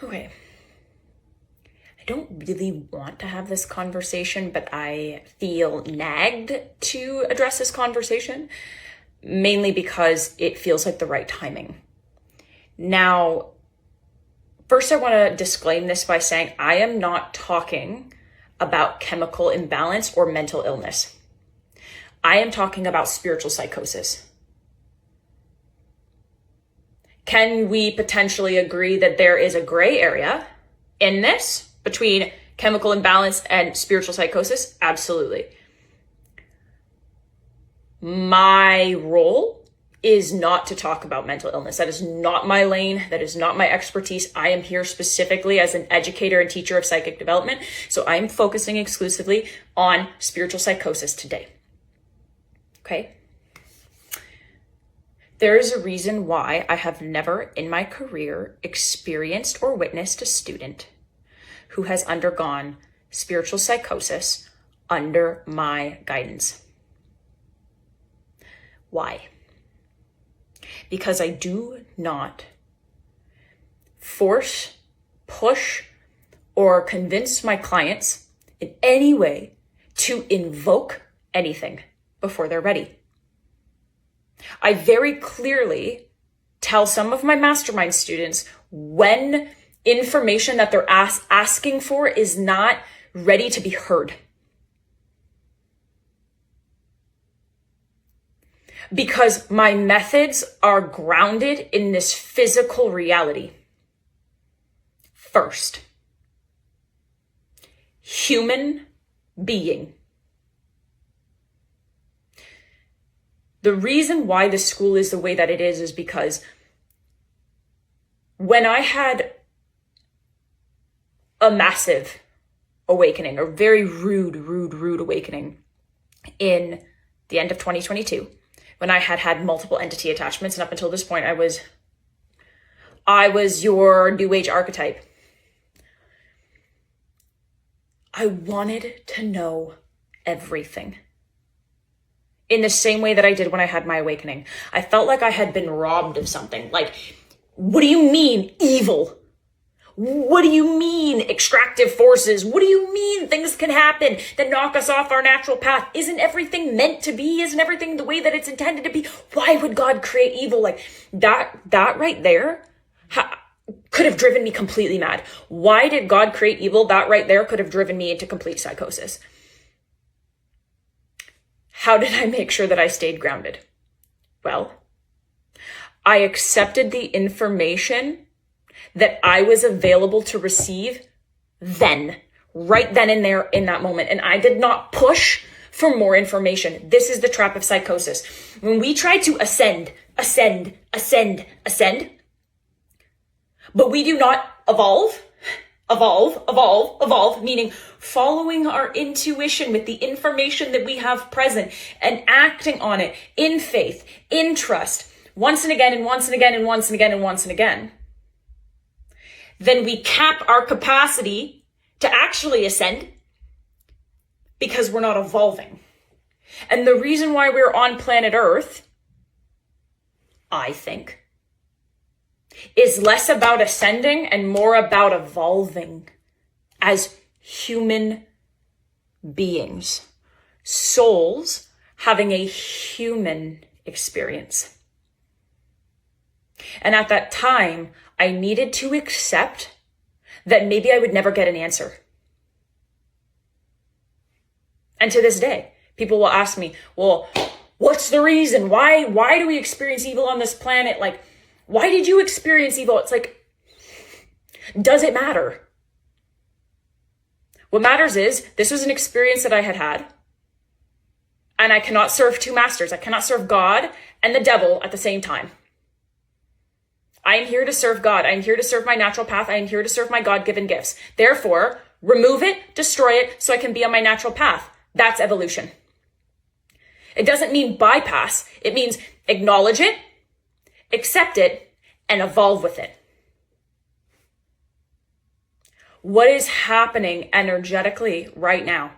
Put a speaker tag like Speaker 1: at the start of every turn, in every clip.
Speaker 1: Okay. I don't really want to have this conversation, but I feel nagged to address this conversation, mainly because it feels like the right timing. Now, first I want to disclaim this by saying I am not talking about chemical imbalance or mental illness. I am talking about spiritual psychosis. Can we potentially agree that there is a gray area in this between chemical imbalance and spiritual psychosis? Absolutely. My role is not to talk about mental illness. That is not my lane. That is not my expertise. I am here specifically as an educator and teacher of psychic development. So I'm focusing exclusively on spiritual psychosis today. Okay? There is a reason why I have never in my career experienced or witnessed a student who has undergone spiritual psychosis under my guidance. Why? Because I do not force, push, or convince my clients in any way to invoke anything before they're ready. I very clearly tell some of my mastermind students when information that they're asking for is not ready to be heard. Because my methods are grounded in this physical reality. First, human being. The reason why this school is the way that it is because when I had a massive awakening, a very rude awakening in the end of 2022, when I had multiple entity attachments, and up until this point, I was your new age archetype. I wanted to know everything. In the same way that I did when I had my awakening. I felt like I had been robbed of something. Like, what do you mean evil? What do you mean extractive forces? What do you mean things can happen that knock us off our natural path? Isn't everything meant to be? Isn't everything the way that it's intended to be? Why would God create evil? Like that right there could have driven me completely mad. Why did God create evil? That right there could have driven me into complete psychosis. How did I make sure that I stayed grounded? Well, I accepted the information that I was available to receive then, right then and there in that moment. And I did not push for more information. This is the trap of psychosis. When we try to ascend, but we do not evolve, meaning following our intuition with the information that we have present and acting on it in faith, in trust, once and again, then we cap our capacity to actually ascend because we're not evolving. And the reason why we're on planet Earth, I think, is less about ascending and more about evolving as human beings, souls having a human experience. And at that time, I needed to accept that maybe I would never get an answer. And to this day, people will ask me, well, what's the reason? Why do we experience evil on this planet? Like, why did you experience evil? It's like, does it matter? What matters is this was an experience that I had, and I cannot serve two masters. I cannot serve God and the devil at the same time. I am here to serve God. I am here to serve my natural path. I am here to serve my God-given gifts. Therefore, remove it, destroy it, so I can be on my natural path. That's evolution. It doesn't mean bypass. It means acknowledge it, accept it, and evolve with it. What is happening energetically right now,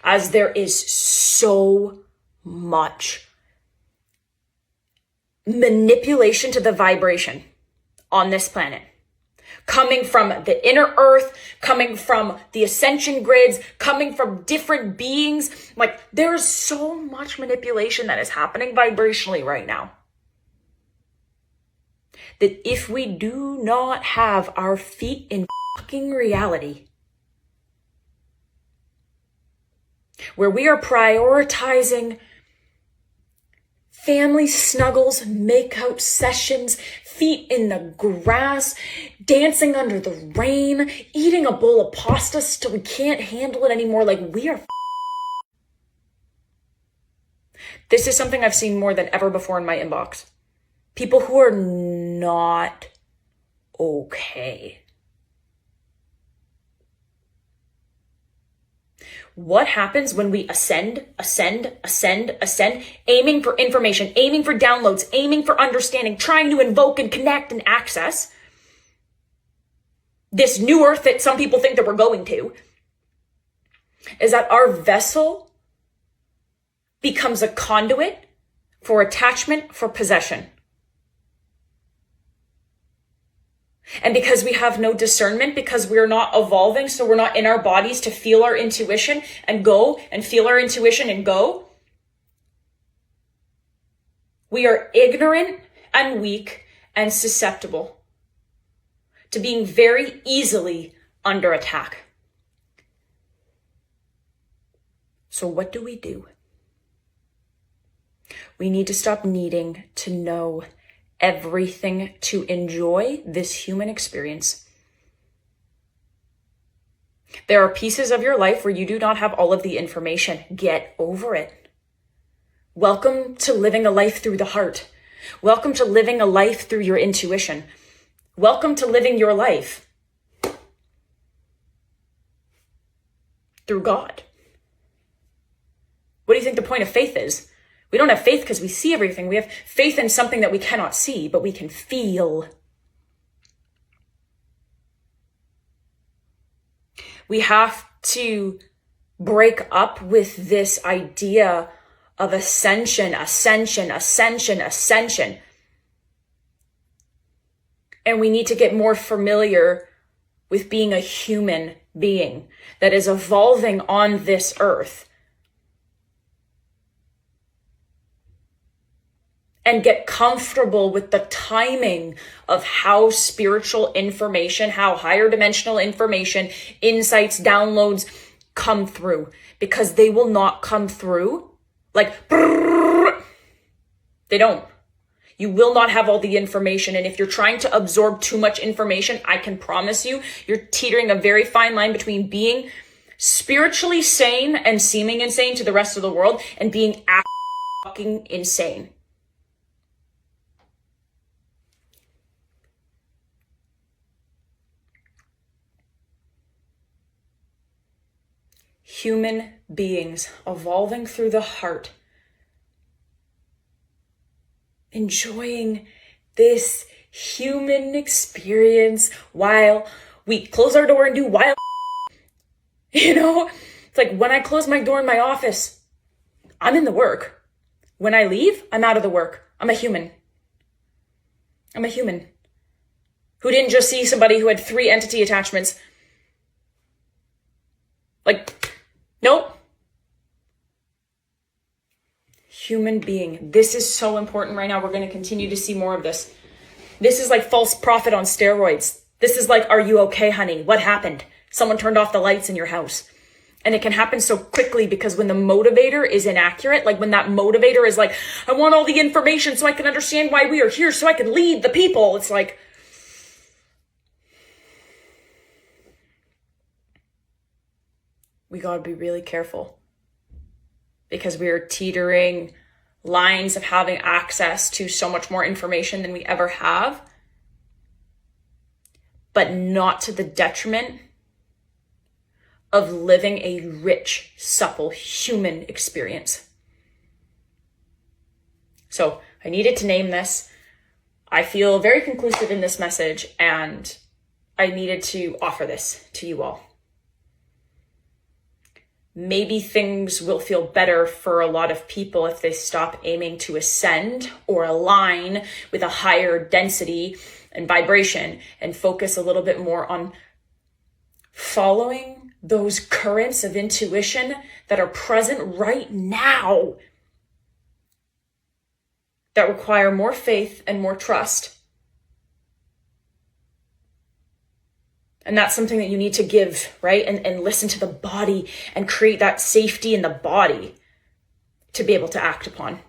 Speaker 1: as there is so much manipulation to the vibration on this planet, coming from the inner earth, coming from the ascension grids, coming from different beings. Like, there's so much manipulation that is happening vibrationally right now, that if we do not have our feet in fucking reality, where we are prioritizing family snuggles, makeout sessions, feet in the grass, dancing under the rain, eating a bowl of pasta till we can't handle it anymore, like, we are This is something I've seen more than ever before in my inbox. People who are not okay. What happens when we ascend, aiming for information, aiming for downloads, aiming for understanding, trying to invoke and connect and access this new earth that some people think that we're going to, is that our vessel becomes a conduit for attachment, for possession. And because we have no discernment, because we're not evolving, so we're not in our bodies to feel our intuition and go, and feel our intuition and go, we are ignorant and weak and susceptible to being very easily under attack. So what do? We need to stop needing to know everything to enjoy this human experience. There are pieces of your life where you do not have all of the information. Get over it. Welcome to living a life through the heart. Welcome to living a life through your intuition. Welcome to living your life through God. What do you think the point of faith is? We don't have faith because we see everything. We have faith in something that we cannot see, but we can feel. We have to break up with this idea of ascension. And we need to get more familiar with being a human being that is evolving on this earth. And get comfortable with the timing of how spiritual information, how higher dimensional information, insights, downloads come through. Because they will not come through like, they don't. You will not have all the information. And if you're trying to absorb too much information, I can promise you, you're teetering a very fine line between being spiritually sane and seeming insane to the rest of the world and being fucking insane. Human beings evolving through the heart, enjoying this human experience while we close our door and do wild, it's like when I close my door in my office, I'm in the work. When I leave, I'm out of the work. I'm a human who didn't just see somebody who had 3 entity attachments. Nope. Human being. This is so important right now. We're going to continue to see more of this. This is like false prophet on steroids. This is like, are you okay, honey? What happened? Someone turned off the lights in your house. And it can happen so quickly because when the motivator is inaccurate, like when that motivator is like, I want all the information so I can understand why we are here, so I can lead the people. It's like, we got to be really careful because we are teetering lines of having access to so much more information than we ever have, but not to the detriment of living a rich, supple human experience. So I needed to name this. I feel very conclusive in this message, and I needed to offer this to you all. Maybe things will feel better for a lot of people if they stop aiming to ascend or align with a higher density and vibration and focus a little bit more on following those currents of intuition that are present right now, that require more faith and more trust. And that's something that you need to give, right? And listen to the body and create that safety in the body to be able to act upon.